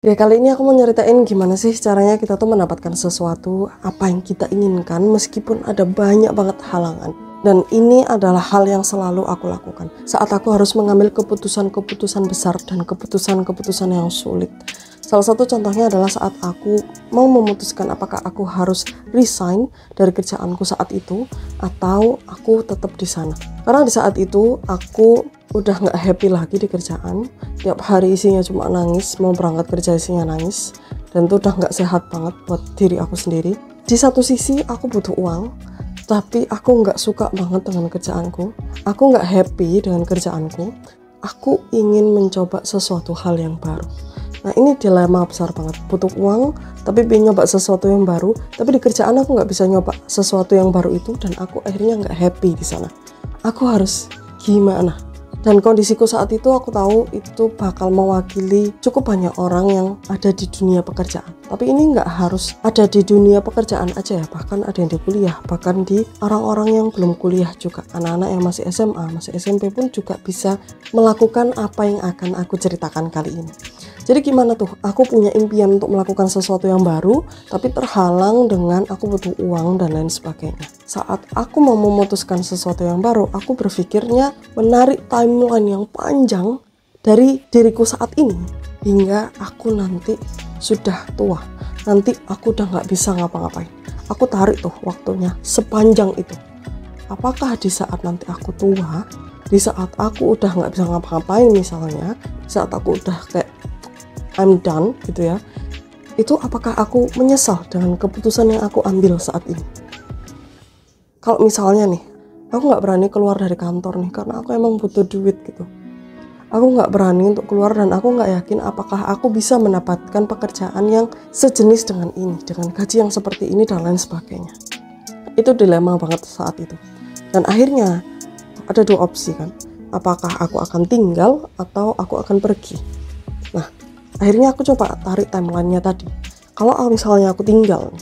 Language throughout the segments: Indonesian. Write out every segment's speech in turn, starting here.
Ya, kali ini aku mau nyeritain gimana sih caranya kita tuh mendapatkan sesuatu apa yang kita inginkan meskipun ada banyak banget halangan. Dan ini adalah hal yang selalu aku lakukan saat aku harus mengambil keputusan-keputusan besar dan keputusan-keputusan yang sulit. Salah satu contohnya adalah saat aku mau memutuskan apakah aku harus resign dari kerjaanku saat itu atau aku tetap di sana. Karena di saat itu aku udah nggak happy lagi di kerjaan. Tiap hari isinya cuma nangis, mau berangkat kerja isinya nangis, dan itu udah nggak sehat banget buat diri aku sendiri. Di satu sisi aku butuh uang, tapi aku nggak suka banget dengan kerjaanku. Aku nggak happy dengan kerjaanku. Aku ingin mencoba sesuatu hal yang baru. Nah, ini dilema besar banget. Butuh uang, tapi pengen nyoba sesuatu yang baru. Tapi di kerjaan aku nggak bisa nyoba sesuatu yang baru itu, dan aku akhirnya nggak happy di sana. Aku harus gimana? Dan kondisiku saat itu aku tahu itu bakal mewakili cukup banyak orang yang ada di dunia pekerjaan. Tapi ini nggak harus ada di dunia pekerjaan aja ya, bahkan ada yang di kuliah, bahkan di orang-orang yang belum kuliah juga. Anak-anak yang masih SMA, masih SMP pun juga bisa melakukan apa yang akan aku ceritakan kali ini. Jadi gimana tuh, aku punya impian untuk melakukan sesuatu yang baru, tapi terhalang dengan aku butuh uang dan lain sebagainya. Saat aku mau memutuskan sesuatu yang baru, aku berpikirnya menarik timeline yang panjang dari diriku saat ini hingga aku nanti sudah tua. Nanti aku udah nggak bisa ngapa-ngapain. Aku tarik tuh waktunya sepanjang itu. Apakah di saat nanti aku tua, di saat aku udah nggak bisa ngapa-ngapain misalnya, di saat aku udah kayak I'm done gitu ya, itu apakah aku menyesal dengan keputusan yang aku ambil saat ini? Kalau misalnya nih, aku nggak berani keluar dari kantor nih karena aku emang butuh duit gitu. Aku nggak berani untuk keluar dan aku nggak yakin apakah aku bisa mendapatkan pekerjaan yang sejenis dengan ini, dengan gaji yang seperti ini dan lain sebagainya. Itu dilema banget saat itu. Dan akhirnya ada dua opsi kan, apakah aku akan tinggal atau aku akan pergi. Nah, akhirnya aku coba tarik timelinenya tadi. Kalau misalnya aku tinggal,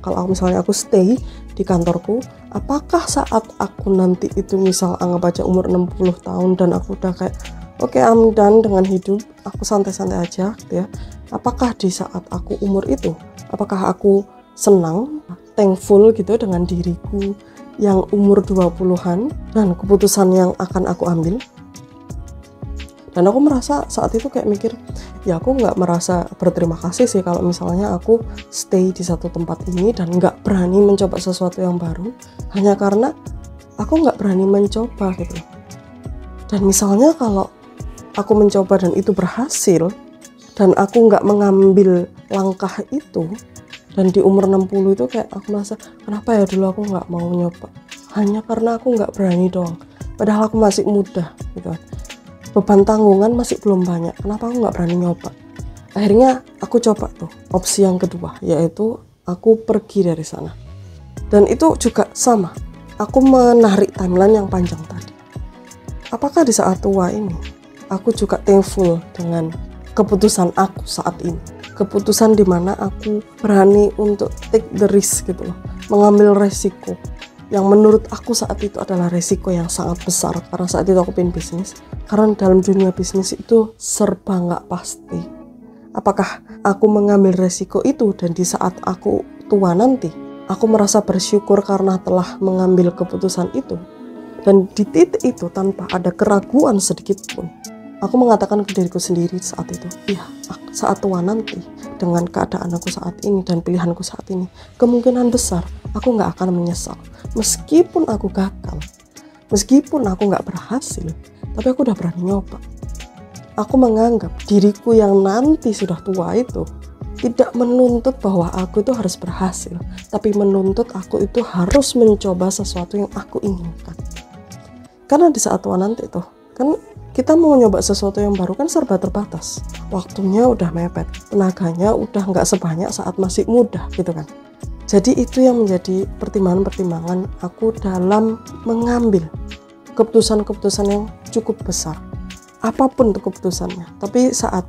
kalau misalnya aku stay di kantorku, apakah saat aku nanti itu misal anggap aja umur 60 tahun dan aku udah kayak oke, I'm done dengan hidup, aku santai-santai aja gitu ya. Apakah di saat aku umur itu, apakah aku senang, thankful gitu dengan diriku yang umur 20-an dan keputusan yang akan aku ambil? Dan aku merasa saat itu kayak mikir, ya aku nggak merasa berterima kasih sih kalau misalnya aku stay di satu tempat ini dan nggak berani mencoba sesuatu yang baru hanya karena aku nggak berani mencoba gitu. Dan misalnya kalau aku mencoba dan itu berhasil dan aku nggak mengambil langkah itu, dan di umur 60 itu kayak aku merasa, kenapa ya dulu aku nggak mau nyoba, hanya karena aku nggak berani doang, padahal aku masih muda gitu. Beban tanggungan masih belum banyak, kenapa aku nggak berani nyoba? Akhirnya aku coba tuh opsi yang kedua, yaitu aku pergi dari sana. Dan itu juga sama, aku menarik timeline yang panjang tadi. Apakah di saat tua ini aku juga thankful dengan keputusan aku saat ini, keputusan dimana aku berani untuk take the risk gitu loh, mengambil resiko yang menurut aku saat itu adalah resiko yang sangat besar. Karena saat itu aku pengen bisnis, karena dalam dunia bisnis itu serba nggak pasti. Apakah aku mengambil resiko itu dan di saat aku tua nanti aku merasa bersyukur karena telah mengambil keputusan itu, dan di titik itu tanpa ada keraguan sedikit pun aku mengatakan ke diriku sendiri saat itu, iya, saat tua nanti dengan keadaan aku saat ini dan pilihanku saat ini, kemungkinan besar aku nggak akan menyesal. Meskipun aku gagal, meskipun aku nggak berhasil, tapi aku udah berani nyoba. Aku menganggap diriku yang nanti sudah tua itu tidak menuntut bahwa aku itu harus berhasil, tapi menuntut aku itu harus mencoba sesuatu yang aku inginkan. Karena di saat tua nanti tuh, kan kita mau nyoba sesuatu yang baru kan serba terbatas. Waktunya udah mepet, tenaganya udah nggak sebanyak saat masih muda gitu kan. Jadi itu yang menjadi pertimbangan-pertimbangan aku dalam mengambil keputusan-keputusan yang cukup besar. Apapun itu keputusannya. Tapi saat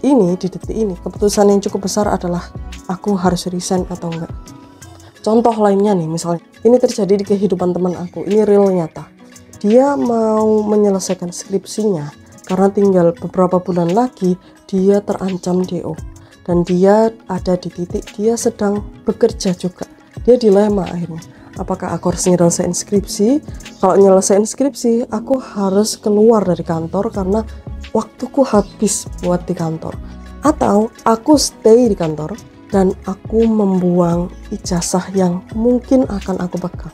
ini, di detik ini, keputusan yang cukup besar adalah aku harus resign atau enggak. Contoh lainnya nih, misalnya ini terjadi di kehidupan teman aku, ini real nyata. Dia mau menyelesaikan skripsinya karena tinggal beberapa bulan lagi dia terancam DO. dan dia ada di titik dia sedang bekerja juga. Dia dilema akhirnya, apakah aku harus nyelesain skripsi? Kalau nyelesain skripsi aku harus keluar dari kantor karena waktuku habis buat di kantor, atau aku stay di kantor dan aku membuang ijazah yang mungkin akan aku pegang.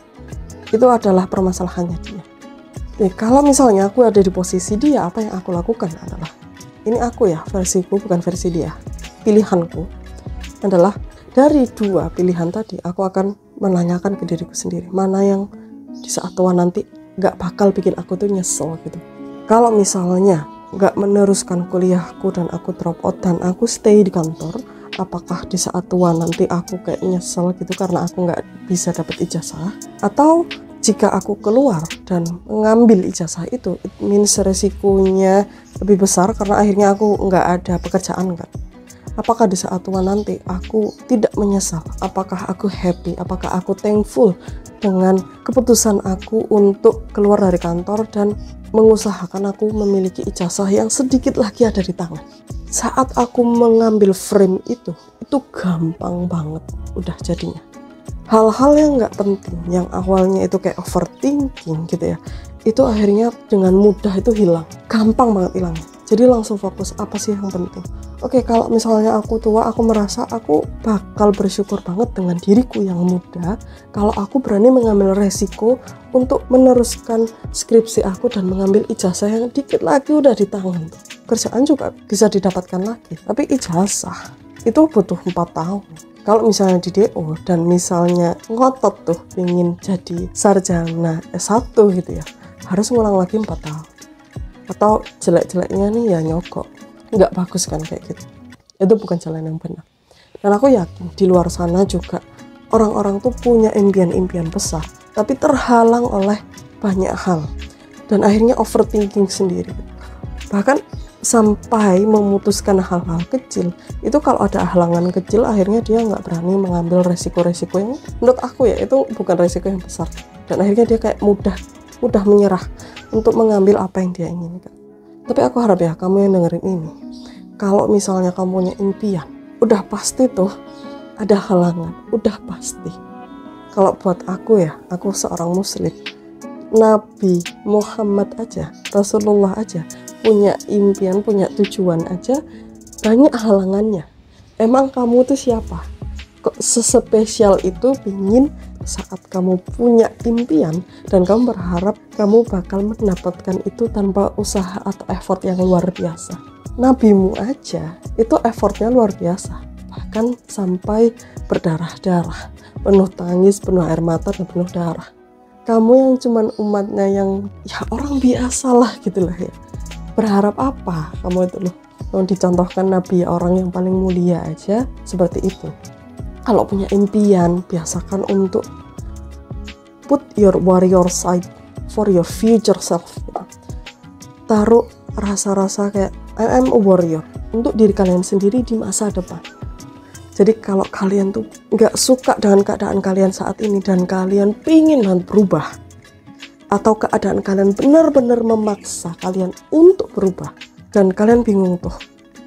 Itu adalah permasalahannya dia. Kalau misalnya aku ada di posisi dia, apa yang aku lakukan adalah, ini aku ya, versiku bukan versi dia, pilihanku adalah dari dua pilihan tadi aku akan menanyakan ke diriku sendiri, mana yang di saat tua nanti gak bakal bikin aku tuh nyesel gitu. Kalau misalnya gak meneruskan kuliahku dan aku drop out dan aku stay di kantor, apakah di saat tua nanti aku kayak nyesel gitu karena aku gak bisa dapat ijazah? Atau jika aku keluar dan mengambil ijazah itu, it means resikonya lebih besar karena akhirnya aku nggak ada pekerjaan kan. Apakah di saat tua nanti aku tidak menyesal? Apakah aku happy? Apakah aku thankful dengan keputusan aku untuk keluar dari kantor dan mengusahakan aku memiliki ijazah yang sedikit lagi ada di tangan? Saat aku mengambil frame itu gampang banget udah jadinya. Hal-hal yang nggak penting, yang awalnya itu kayak overthinking gitu ya, itu akhirnya dengan mudah itu hilang, gampang banget hilangnya. Jadi langsung fokus apa sih yang penting. Oke, kalau misalnya aku tua, aku merasa aku bakal bersyukur banget dengan diriku yang muda kalau aku berani mengambil resiko untuk meneruskan skripsi aku dan mengambil ijazah yang dikit lagi udah di tangan. Kerjaan juga bisa didapatkan lagi, tapi ijazah itu butuh 4 tahun. Kalau misalnya di DO dan misalnya ngotot tuh ingin jadi sarjana S1 gitu ya, harus ngulang lagi 4 tahun. Atau jelek-jeleknya nih ya nyogok. Nggak bagus kan kayak gitu. Itu bukan jalan yang benar. Dan aku yakin di luar sana juga orang-orang tuh punya impian-impian besar, tapi terhalang oleh banyak hal. Dan akhirnya overthinking sendiri. Bahkan sampai memutuskan hal-hal kecil. Itu kalau ada halangan kecil, akhirnya dia nggak berani mengambil resiko-resiko yang menurut aku ya itu bukan resiko yang besar. Dan akhirnya dia kayak mudah menyerah untuk mengambil apa yang dia inginkan. Tapi aku harap ya kamu yang dengerin ini, kalau misalnya kamu punya impian, udah pasti tuh ada halangan, udah pasti. Kalau buat aku ya, aku seorang muslim, Nabi Muhammad aja, Rasulullah aja punya impian, punya tujuan aja banyak halangannya. Emang kamu tuh siapa? Kok sespesial itu pingin saat kamu punya impian dan kamu berharap kamu bakal mendapatkan itu tanpa usaha atau effort yang luar biasa. Nabimu aja itu effortnya luar biasa, bahkan sampai berdarah-darah, penuh tangis, penuh air mata dan penuh darah. Kamu yang cuman umatnya yang ya orang biasa lah gitu lah ya, berharap apa kamu itu loh? Yang dicontohkan Nabi orang yang paling mulia aja seperti itu. Kalau punya impian, biasakan untuk put your warrior side for your future self. Taruh rasa-rasa kayak I am a warrior untuk diri kalian sendiri di masa depan. Jadi kalau kalian tuh nggak suka dengan keadaan kalian saat ini dan kalian pingin berubah, atau keadaan kalian benar-benar memaksa kalian untuk berubah, dan kalian bingung tuh,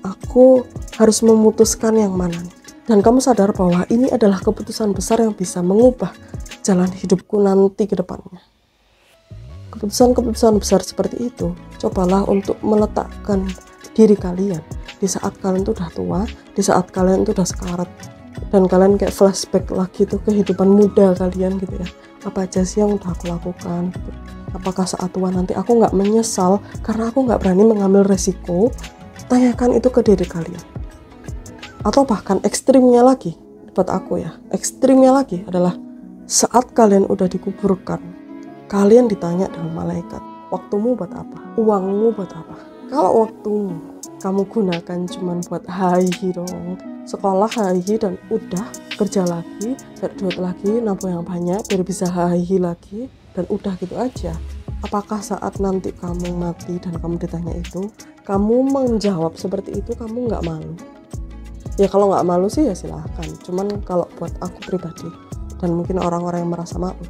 aku harus memutuskan yang mana nih? Dan kamu sadar bahwa ini adalah keputusan besar yang bisa mengubah jalan hidupku nanti ke depannya. Keputusan-keputusan besar seperti itu, cobalah untuk meletakkan diri kalian di saat kalian tuh udah tua, di saat kalian tuh udah sekarat, dan kalian kayak flashback lagi tuh kehidupan muda kalian gitu ya. Apa aja sih yang udah aku lakukan gitu. Apakah saat tua nanti aku nggak menyesal karena aku nggak berani mengambil resiko? Tanyakan itu ke diri kalian. Atau bahkan ekstrimnya lagi, buat aku ya, ekstrimnya lagi adalah saat kalian udah dikuburkan, kalian ditanya dengan malaikat, waktumu buat apa? Uangmu buat apa? Kalau waktumu kamu gunakan cuman buat hahi dong, sekolah hahi dan udah, kerja lagi, cari duit lagi, nabung yang banyak biar bisa hahi lagi, dan udah gitu aja. Apakah saat nanti kamu mati dan kamu ditanya itu, kamu menjawab seperti itu, kamu nggak malu? Ya kalau nggak malu sih ya silahkan. Cuman kalau buat aku pribadi dan mungkin orang-orang yang merasa malu,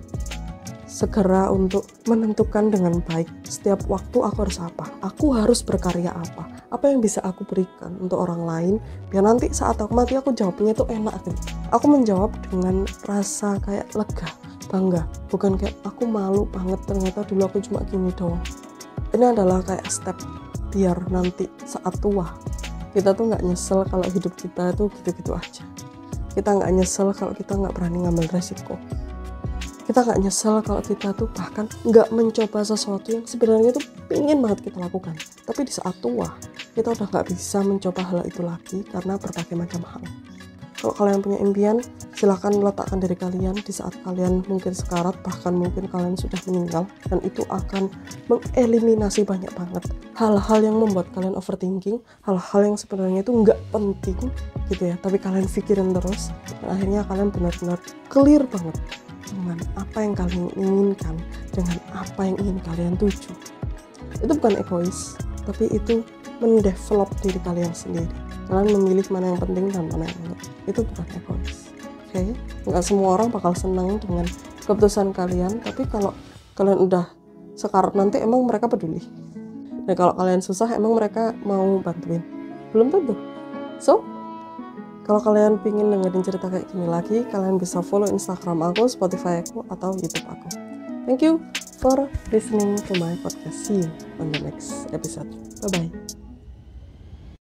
segera untuk menentukan dengan baik setiap waktu aku harus apa, aku harus berkarya apa, apa yang bisa aku berikan untuk orang lain, biar nanti saat aku mati aku jawabnya itu enak gitu. Aku menjawab dengan rasa kayak lega, bangga, bukan kayak aku malu banget ternyata dulu aku cuma gini doang. Ini adalah kayak step biar nanti saat tua kita tuh nggak nyesel kalau hidup kita itu gitu-gitu aja. Kita nggak nyesel kalau kita nggak berani ngambil resiko. Kita nggak nyesel kalau kita tuh bahkan nggak mencoba sesuatu yang sebenarnya tuh pengen banget kita lakukan. Tapi di saat tua, kita udah nggak bisa mencoba hal itu lagi karena berbagai macam hal. Kalau kalian punya impian, silahkan letakkan diri kalian di saat kalian mungkin sekarat, bahkan mungkin kalian sudah meninggal. Dan itu akan mengeliminasi banyak banget hal-hal yang membuat kalian overthinking, hal-hal yang sebenarnya itu nggak penting gitu ya. Tapi kalian pikirin terus, dan akhirnya kalian benar-benar clear banget dengan apa yang kalian inginkan, dengan apa yang ingin kalian tuju. Itu bukan egois, tapi itu mendevelop diri kalian sendiri. Kalian memilih mana yang penting dan mana yang enggak. Itu bukan egois. Oke? Nggak semua orang bakal senang dengan keputusan kalian, tapi kalau kalian udah sekarat nanti emang mereka peduli. Dan kalau kalian susah emang mereka mau bantuin? Belum tentu. So, kalau kalian pingin dengerin cerita kayak gini lagi, kalian bisa follow Instagram aku, Spotify aku, atau YouTube aku. Thank you for listening to my podcast. See you on the next episode. Bye-bye.